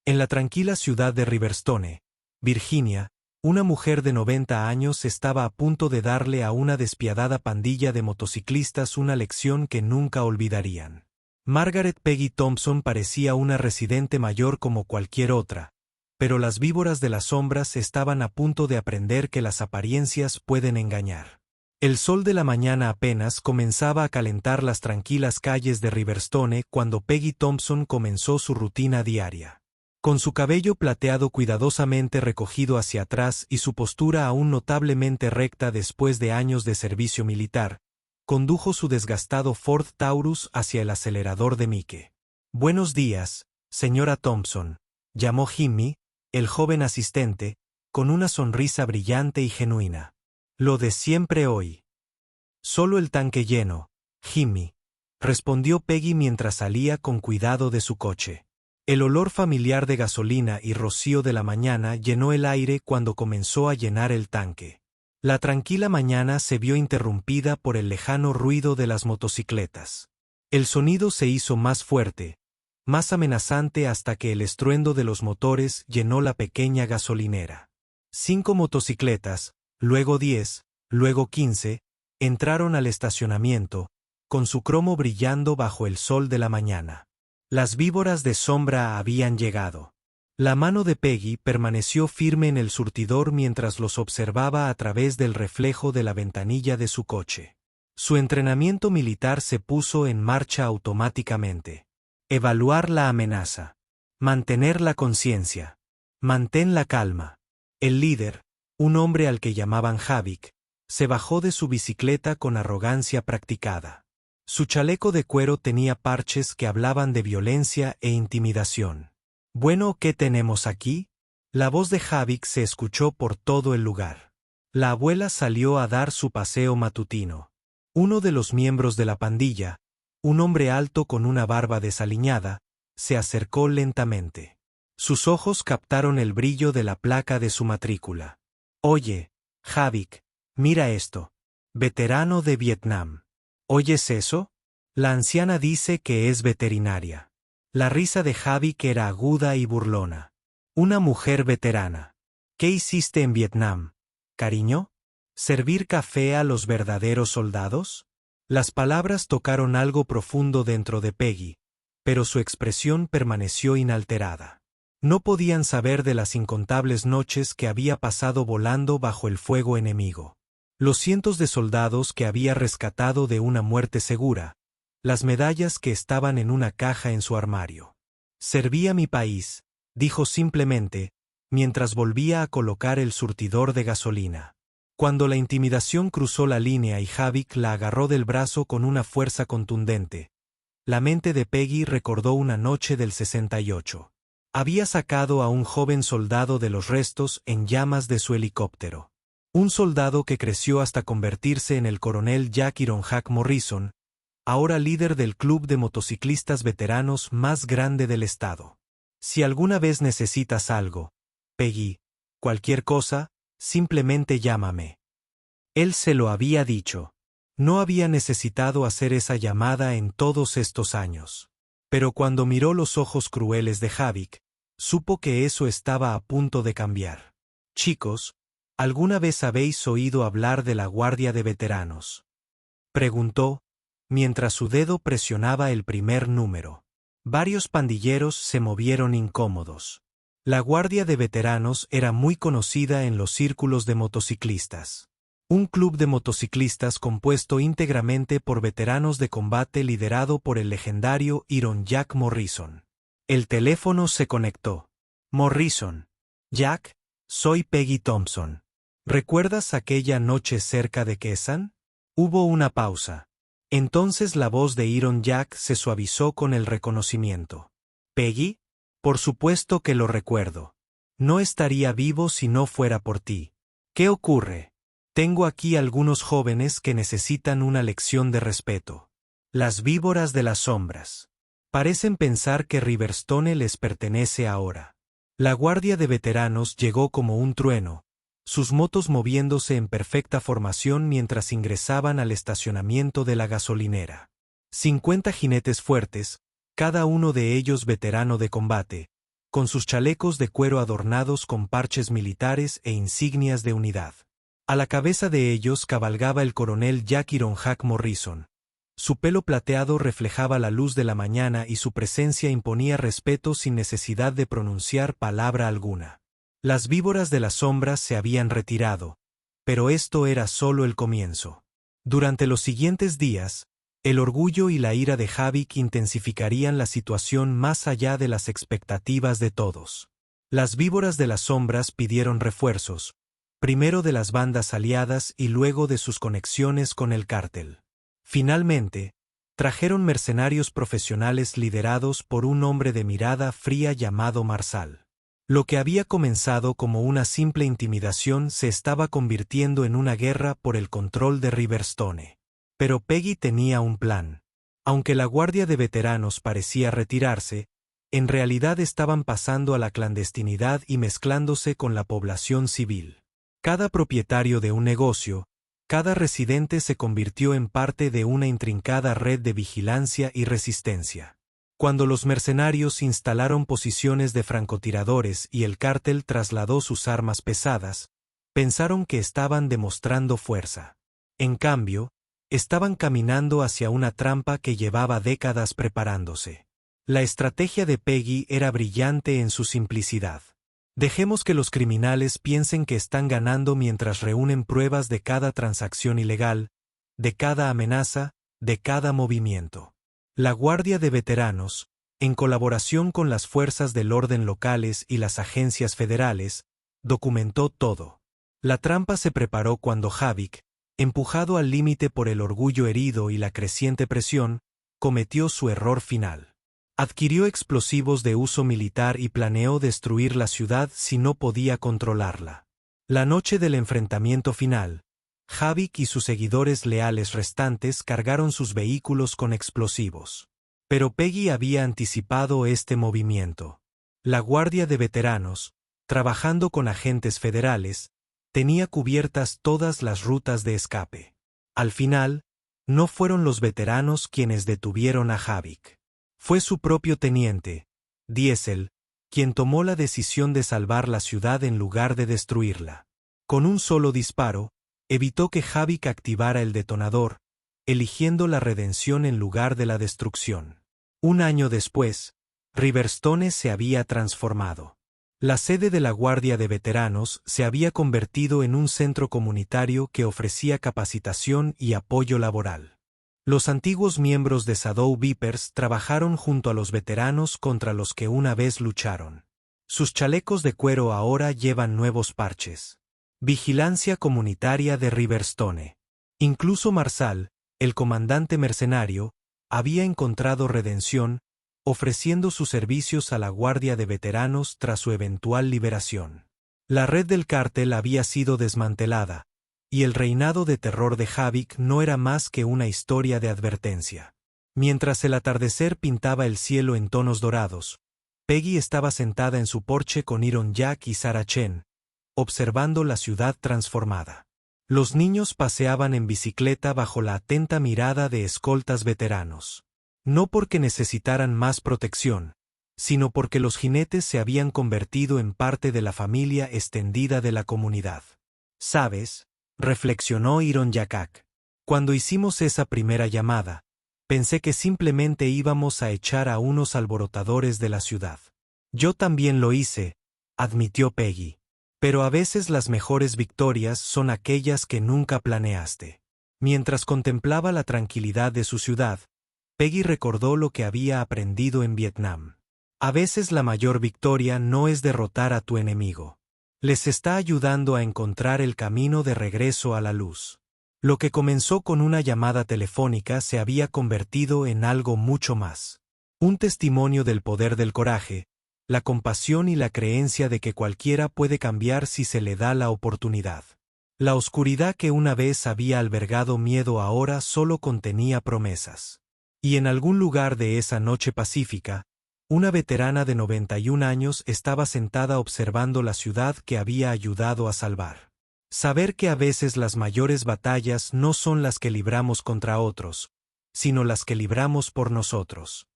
En la tranquila ciudad de Riverstone, Virginia, una mujer de 90 años estaba a punto de darle a una despiadada pandilla de motociclistas una lección que nunca olvidarían. Margaret Peggy Thompson parecía una residente mayor como cualquier otra, pero las víboras de las sombras estaban a punto de aprender que las apariencias pueden engañar. El sol de la mañana apenas comenzaba a calentar las tranquilas calles de Riverstone cuando Peggy Thompson comenzó su rutina diaria. Con su cabello plateado cuidadosamente recogido hacia atrás y su postura aún notablemente recta después de años de servicio militar, condujo su desgastado Ford Taurus hacia el acelerador de Mike. «Buenos días, señora Thompson», llamó Jimmy, el joven asistente, con una sonrisa brillante y genuina. «Lo de siempre hoy». «Solo el tanque lleno, Jimmy», respondió Peggy mientras salía con cuidado de su coche. El olor familiar de gasolina y rocío de la mañana llenó el aire cuando comenzó a llenar el tanque. La tranquila mañana se vio interrumpida por el lejano ruido de las motocicletas. El sonido se hizo más fuerte, más amenazante hasta que el estruendo de los motores llenó la pequeña gasolinera. 5 motocicletas, luego 10, luego 15, entraron al estacionamiento, con su cromo brillando bajo el sol de la mañana. Las víboras de sombra habían llegado. La mano de Peggy permaneció firme en el surtidor mientras los observaba a través del reflejo de la ventanilla de su coche. Su entrenamiento militar se puso en marcha automáticamente. Evaluar la amenaza. Mantener la conciencia. Mantén la calma. El líder, un hombre al que llamaban Havik, se bajó de su bicicleta con arrogancia practicada. Su chaleco de cuero tenía parches que hablaban de violencia e intimidación. «Bueno, ¿qué tenemos aquí?» La voz de Havik se escuchó por todo el lugar. La abuela salió a dar su paseo matutino. Uno de los miembros de la pandilla, un hombre alto con una barba desaliñada, se acercó lentamente. Sus ojos captaron el brillo de la placa de su matrícula. «Oye, Havik, mira esto. Veterano de Vietnam. ¿Oyes eso?» La anciana dice que es veterinaria. La risa de Havik era aguda y burlona. «Una mujer veterana. ¿Qué hiciste en Vietnam, cariño? ¿Servir café a los verdaderos soldados?» Las palabras tocaron algo profundo dentro de Peggy, pero su expresión permaneció inalterada. No podían saber de las incontables noches que había pasado volando bajo el fuego enemigo. Los cientos de soldados que había rescatado de una muerte segura, las medallas que estaban en una caja en su armario. «Serví a mi país», dijo simplemente, mientras volvía a colocar el surtidor de gasolina. Cuando la intimidación cruzó la línea y Havik la agarró del brazo con una fuerza contundente, la mente de Peggy recordó una noche del 68. Había sacado a un joven soldado de los restos en llamas de su helicóptero. Un soldado que creció hasta convertirse en el coronel Jack Ironhack Morrison, ahora líder del club de motociclistas veteranos más grande del estado. «Si alguna vez necesitas algo, Peggy, cualquier cosa, simplemente llámame». Él se lo había dicho. No había necesitado hacer esa llamada en todos estos años. Pero cuando miró los ojos crueles de Havik, supo que eso estaba a punto de cambiar. «Chicos, ¿alguna vez habéis oído hablar de la Guardia de Veteranos?», preguntó, mientras su dedo presionaba el primer número. Varios pandilleros se movieron incómodos. La Guardia de Veteranos era muy conocida en los círculos de motociclistas. Un club de motociclistas compuesto íntegramente por veteranos de combate liderado por el legendario Iron Jack Morrison. El teléfono se conectó. «Morrison. Jack, soy Peggy Thompson. ¿Recuerdas aquella noche cerca de Kesan?» Hubo una pausa. Entonces la voz de Iron Jack se suavizó con el reconocimiento. «¿Peggy? Por supuesto que lo recuerdo. No estaría vivo si no fuera por ti. ¿Qué ocurre? Tengo aquí algunos jóvenes que necesitan una lección de respeto. Las víboras de las sombras. Parecen pensar que Riverstone les pertenece ahora». La Guardia de Veteranos llegó como un trueno, sus motos moviéndose en perfecta formación mientras ingresaban al estacionamiento de la gasolinera. 50 jinetes fuertes, cada uno de ellos veterano de combate, con sus chalecos de cuero adornados con parches militares e insignias de unidad. A la cabeza de ellos cabalgaba el coronel Jack Ironhack Morrison. Su pelo plateado reflejaba la luz de la mañana y su presencia imponía respeto sin necesidad de pronunciar palabra alguna. Las víboras de las sombras se habían retirado, pero esto era solo el comienzo. Durante los siguientes días, el orgullo y la ira de Havik intensificarían la situación más allá de las expectativas de todos. Las víboras de las sombras pidieron refuerzos, primero de las bandas aliadas y luego de sus conexiones con el cártel. Finalmente, trajeron mercenarios profesionales liderados por un hombre de mirada fría llamado Marsal. Lo que había comenzado como una simple intimidación se estaba convirtiendo en una guerra por el control de Riverstone. Pero Peggy tenía un plan. Aunque la guardia de veteranos parecía retirarse, en realidad estaban pasando a la clandestinidad y mezclándose con la población civil. Cada propietario de un negocio, cada residente se convirtió en parte de una intrincada red de vigilancia y resistencia. Cuando los mercenarios instalaron posiciones de francotiradores y el cártel trasladó sus armas pesadas, pensaron que estaban demostrando fuerza. En cambio, estaban caminando hacia una trampa que llevaba décadas preparándose. La estrategia de Peggy era brillante en su simplicidad. Dejemos que los criminales piensen que están ganando mientras reúnen pruebas de cada transacción ilegal, de cada amenaza, de cada movimiento. La Guardia de Veteranos, en colaboración con las fuerzas del orden locales y las agencias federales, documentó todo. La trampa se preparó cuando Havik, empujado al límite por el orgullo herido y la creciente presión, cometió su error final. Adquirió explosivos de uso militar y planeó destruir la ciudad si no podía controlarla. La noche del enfrentamiento final, Havik y sus seguidores leales restantes cargaron sus vehículos con explosivos. Pero Peggy había anticipado este movimiento. La Guardia de Veteranos, trabajando con agentes federales, tenía cubiertas todas las rutas de escape. Al final, no fueron los veteranos quienes detuvieron a Havik. Fue su propio teniente, Diesel, quien tomó la decisión de salvar la ciudad en lugar de destruirla. Con un solo disparo, evitó que Havik activara el detonador, eligiendo la redención en lugar de la destrucción. Un año después, Riverstone se había transformado. La sede de la Guardia de Veteranos se había convertido en un centro comunitario que ofrecía capacitación y apoyo laboral. Los antiguos miembros de Shadow Vipers trabajaron junto a los veteranos contra los que una vez lucharon. Sus chalecos de cuero ahora llevan nuevos parches. Vigilancia comunitaria de Riverstone. Incluso Marsal, el comandante mercenario, había encontrado redención, ofreciendo sus servicios a la Guardia de Veteranos tras su eventual liberación. La red del cártel había sido desmantelada, y el reinado de terror de Havik no era más que una historia de advertencia. Mientras el atardecer pintaba el cielo en tonos dorados, Peggy estaba sentada en su porche con Iron Jack y Sarah Chen, observando la ciudad transformada. Los niños paseaban en bicicleta bajo la atenta mirada de escoltas veteranos. No porque necesitaran más protección, sino porque los jinetes se habían convertido en parte de la familia extendida de la comunidad. ¿Sabes?, reflexionó Iron Jack. Cuando hicimos esa primera llamada, pensé que simplemente íbamos a echar a unos alborotadores de la ciudad. Yo también lo hice, admitió Peggy. Pero a veces las mejores victorias son aquellas que nunca planeaste. Mientras contemplaba la tranquilidad de su ciudad, Peggy recordó lo que había aprendido en Vietnam. A veces la mayor victoria no es derrotar a tu enemigo. Les está ayudando a encontrar el camino de regreso a la luz. Lo que comenzó con una llamada telefónica se había convertido en algo mucho más. Un testimonio del poder del coraje, la compasión y la creencia de que cualquiera puede cambiar si se le da la oportunidad. La oscuridad que una vez había albergado miedo ahora solo contenía promesas. Y en algún lugar de esa noche pacífica, una veterana de 91 años estaba sentada observando la ciudad que había ayudado a salvar. Saber que a veces las mayores batallas no son las que libramos contra otros, sino las que libramos por nosotros.